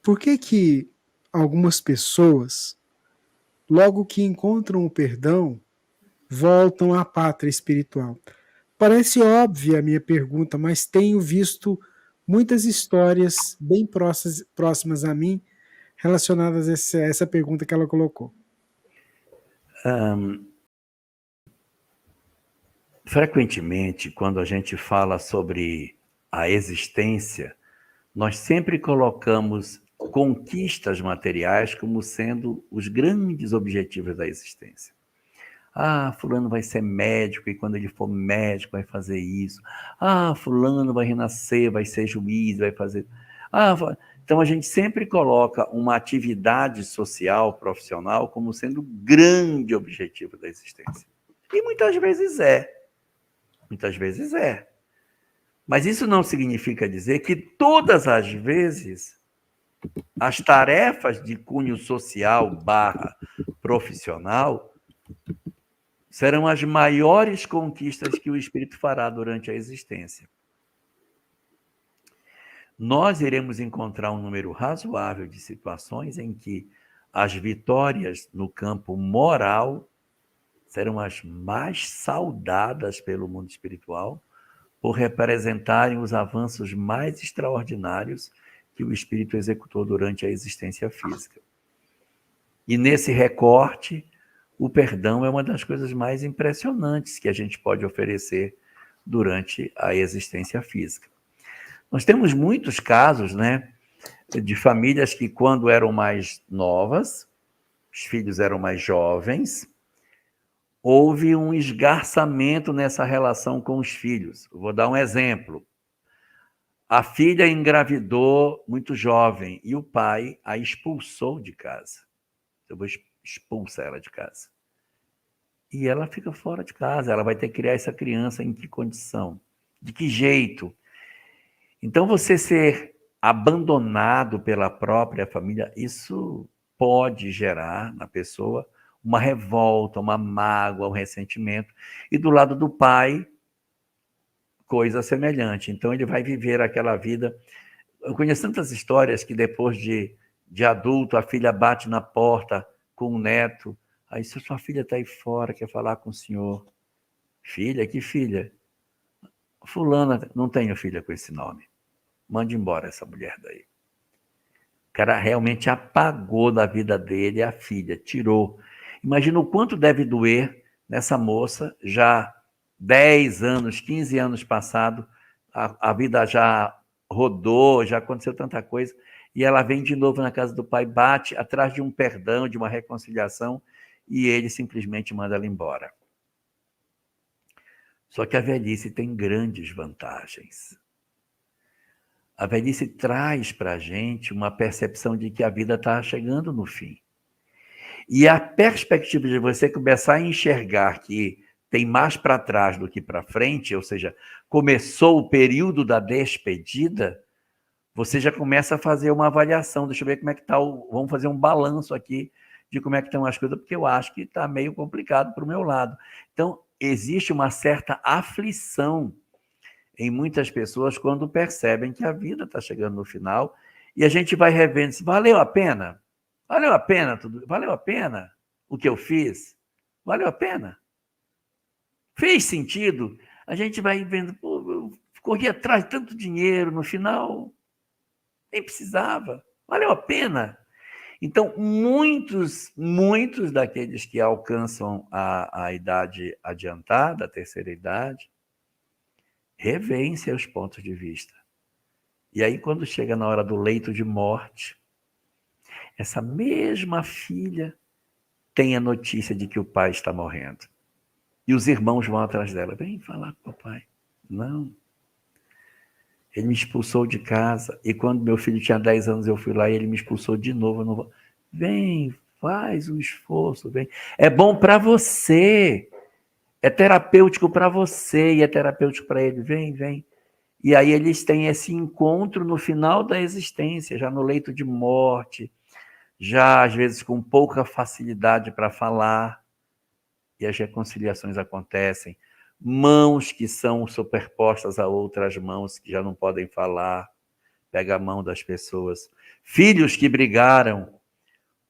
Por que que algumas pessoas, logo que encontram o perdão, voltam à pátria espiritual? Parece óbvia a minha pergunta, mas tenho visto muitas histórias bem próximas a mim relacionadas a essa pergunta que ela colocou. Frequentemente, quando a gente fala sobre a existência, nós sempre colocamos conquistas materiais como sendo os grandes objetivos da existência. Ah, fulano vai ser médico e quando ele for médico vai fazer isso. Ah, fulano vai renascer, vai ser juiz, vai fazer... Então a gente sempre coloca uma atividade social, profissional, como sendo o grande objetivo da existência. E muitas vezes é. Muitas vezes é. Mas isso não significa dizer que todas as vezes as tarefas de cunho social / profissional serão as maiores conquistas que o espírito fará durante a existência. Nós iremos encontrar um número razoável de situações em que as vitórias no campo moral serão as mais saudadas pelo mundo espiritual, por representarem os avanços mais extraordinários que o espírito executou durante a existência física. E nesse recorte, o perdão é uma das coisas mais impressionantes que a gente pode oferecer durante a existência física. Nós temos muitos casos, né, de famílias que, quando eram mais novas, os filhos eram mais jovens, houve um esgarçamento nessa relação com os filhos. Eu vou dar um exemplo. A filha engravidou muito jovem e o pai a expulsou de casa. Eu vou expulsar ela de casa. E ela fica fora de casa. Ela vai ter que criar essa criança em que condição? De que jeito? Então, você ser abandonado pela própria família, isso pode gerar na pessoa uma revolta, uma mágoa, um ressentimento. E do lado do pai, coisa semelhante. Então, ele vai viver aquela vida. Eu conheço tantas histórias que depois de adulto, a filha bate na porta com o neto. Aí, se sua filha está aí fora, quer falar com o senhor. Filha? Que filha? Fulana, não tenho filha com esse nome. Mande embora essa mulher daí. O cara realmente apagou da vida dele a filha, tirou. Imagina o quanto deve doer nessa moça, já 10 anos, 15 anos passado, a vida já rodou, já aconteceu tanta coisa, e ela vem de novo na casa do pai, bate atrás de um perdão, de uma reconciliação, e ele simplesmente manda ela embora. Só que a velhice tem grandes vantagens. A velhice traz para a gente uma percepção de que a vida está chegando no fim. E a perspectiva de você começar a enxergar que tem mais para trás do que para frente, ou seja, começou o período da despedida, você já começa a fazer uma avaliação. Deixa eu ver como é que está vamos fazer um balanço aqui de como é que estão as coisas, porque eu acho que está meio complicado para o meu lado. Então, existe uma certa aflição em muitas pessoas quando percebem que a vida está chegando no final e a gente vai revendo, valeu a pena? Valeu a pena tudo? Valeu a pena o que eu fiz? Valeu a pena? Fez sentido? A gente vai vendo, pô, eu corri atrás de tanto dinheiro, no final nem precisava. Valeu a pena? Então, muitos daqueles que alcançam a idade adiantada, a terceira idade, revêem seus pontos de vista. E aí, quando chega na hora do leito de morte, essa mesma filha tem a notícia de que o pai está morrendo. E os irmãos vão atrás dela. Vem falar com o papai. Não. Ele me expulsou de casa. E quando meu filho tinha 10 anos, eu fui lá e ele me expulsou de novo. Eu não vou... Vem, faz o esforço. Vem. É bom para você. É terapêutico para você e é terapêutico para ele. Vem, vem. E aí eles têm esse encontro no final da existência, já no leito de morte, já às vezes com pouca facilidade para falar, e as reconciliações acontecem. Mãos que são superpostas a outras mãos que já não podem falar, pega a mão das pessoas. Filhos que brigaram,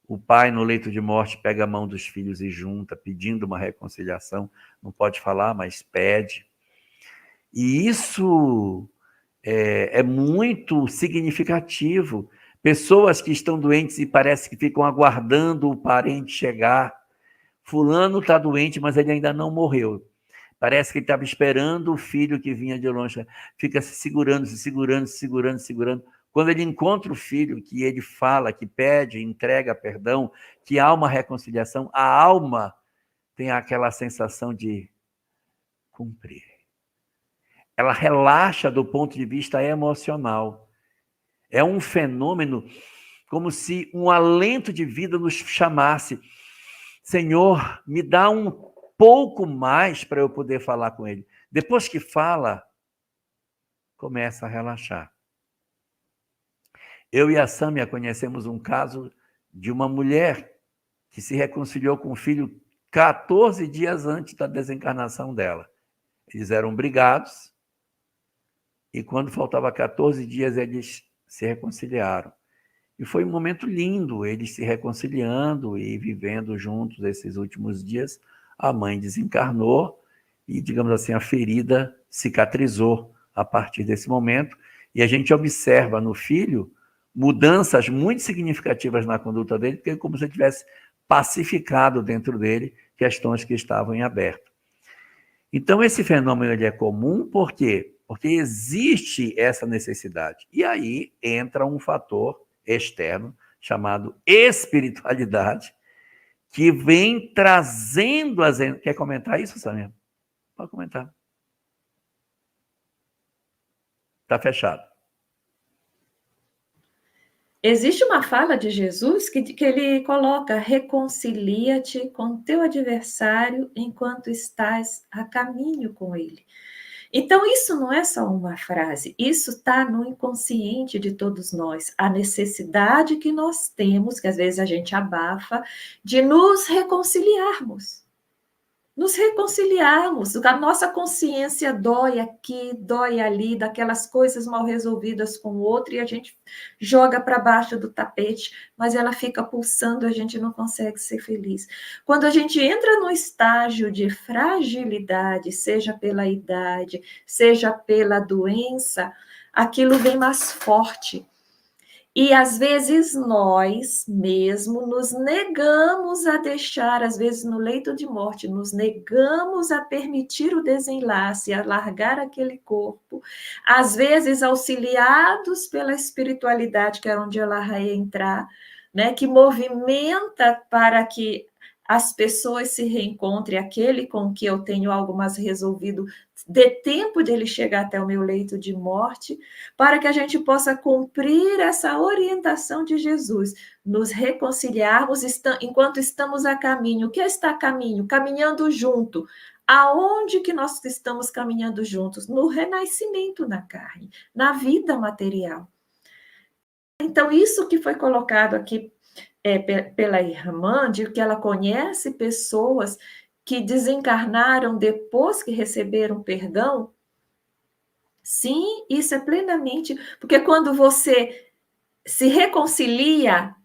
o pai no leito de morte pega a mão dos filhos e junta, pedindo uma reconciliação. Não pode falar, mas pede. E isso é muito significativo. Pessoas que estão doentes e parece que ficam aguardando o parente chegar. Fulano está doente, mas ele ainda não morreu. Parece que ele estava esperando o filho que vinha de longe. Fica se segurando, se segurando, se segurando, se segurando. Quando ele encontra o filho, que ele fala, que pede, entrega perdão, que há uma reconciliação, a alma tem aquela sensação de cumprir. Ela relaxa do ponto de vista emocional. É um fenômeno como se um alento de vida nos chamasse. Senhor, me dá um pouco mais para eu poder falar com ele. Depois que fala, começa a relaxar. Eu e a Sâmia conhecemos um caso de uma mulher que se reconciliou com o filho 14 dias antes da desencarnação dela. Eles eram brigados e quando faltava 14 dias eles se reconciliaram. E foi um momento lindo, eles se reconciliando e vivendo juntos esses últimos dias. A mãe desencarnou e, digamos assim, a ferida cicatrizou a partir desse momento. E a gente observa no filho mudanças muito significativas na conduta dele, porque é como se ele tivesse pacificado dentro dele questões que estavam em aberto. Então, esse fenômeno ele é comum, por quê? Porque existe essa necessidade. E aí entra um fator externo, chamado espiritualidade, que vem trazendo as... Quer comentar isso, Samia? Pode comentar. Está fechado. Existe uma fala de Jesus que ele coloca: reconcilia-te com teu adversário enquanto estás a caminho com ele. Então, isso não é só uma frase, isso está no inconsciente de todos nós. A necessidade que nós temos, que às vezes a gente abafa, de nos reconciliarmos. Nos reconciliarmos. A nossa consciência dói aqui, dói ali, daquelas coisas mal resolvidas com o outro, e a gente joga para baixo do tapete, mas ela fica pulsando, a gente não consegue ser feliz. Quando a gente entra no estágio de fragilidade, seja pela idade, seja pela doença, aquilo vem mais forte. E às vezes nós mesmo nos negamos a deixar, às vezes no leito de morte, nos negamos a permitir o desenlace, a largar aquele corpo, às vezes auxiliados pela espiritualidade, que era onde ela ia entrar, né, que movimenta para que as pessoas se reencontrem, aquele com que eu tenho algo mais resolvido, dê tempo de ele chegar até o meu leito de morte, para que a gente possa cumprir essa orientação de Jesus, nos reconciliarmos enquanto estamos a caminho. O que é estar a caminho? Caminhando junto. Aonde que nós estamos caminhando juntos? No renascimento na carne, na vida material. Então, isso que foi colocado aqui pela irmã, de que ela conhece pessoas que desencarnaram depois que receberam perdão. Sim, isso é plenamente... Porque quando você se reconcilia,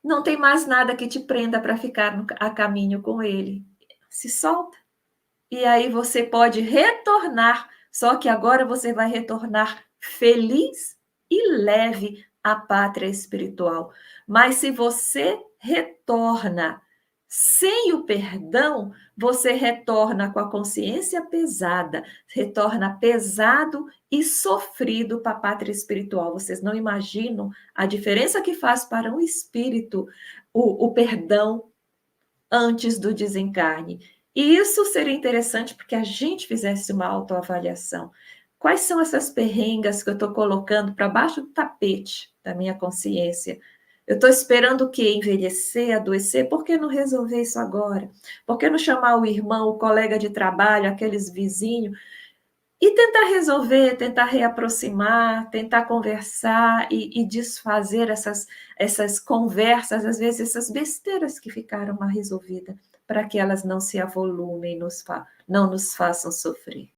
não tem mais nada que te prenda para ficar a caminho com ele. Se solta. E aí você pode retornar, só que agora você vai retornar feliz e leve à pátria espiritual. Mas se você retorna sem o perdão, você retorna com a consciência pesada, retorna pesado e sofrido para a pátria espiritual. Vocês não imaginam a diferença que faz para um espírito o perdão antes do desencarne. E isso seria interessante porque a gente fizesse uma autoavaliação. Quais são essas perrengas que eu estou colocando para baixo do tapete da minha consciência? Eu estou esperando o quê? Envelhecer, adoecer? Por que não resolver isso agora? Por que não chamar o irmão, o colega de trabalho, aqueles vizinhos, e tentar resolver, tentar reaproximar, tentar conversar e desfazer essas conversas, às vezes essas besteiras que ficaram mal resolvidas, para que elas não se avolumem, não nos façam sofrer.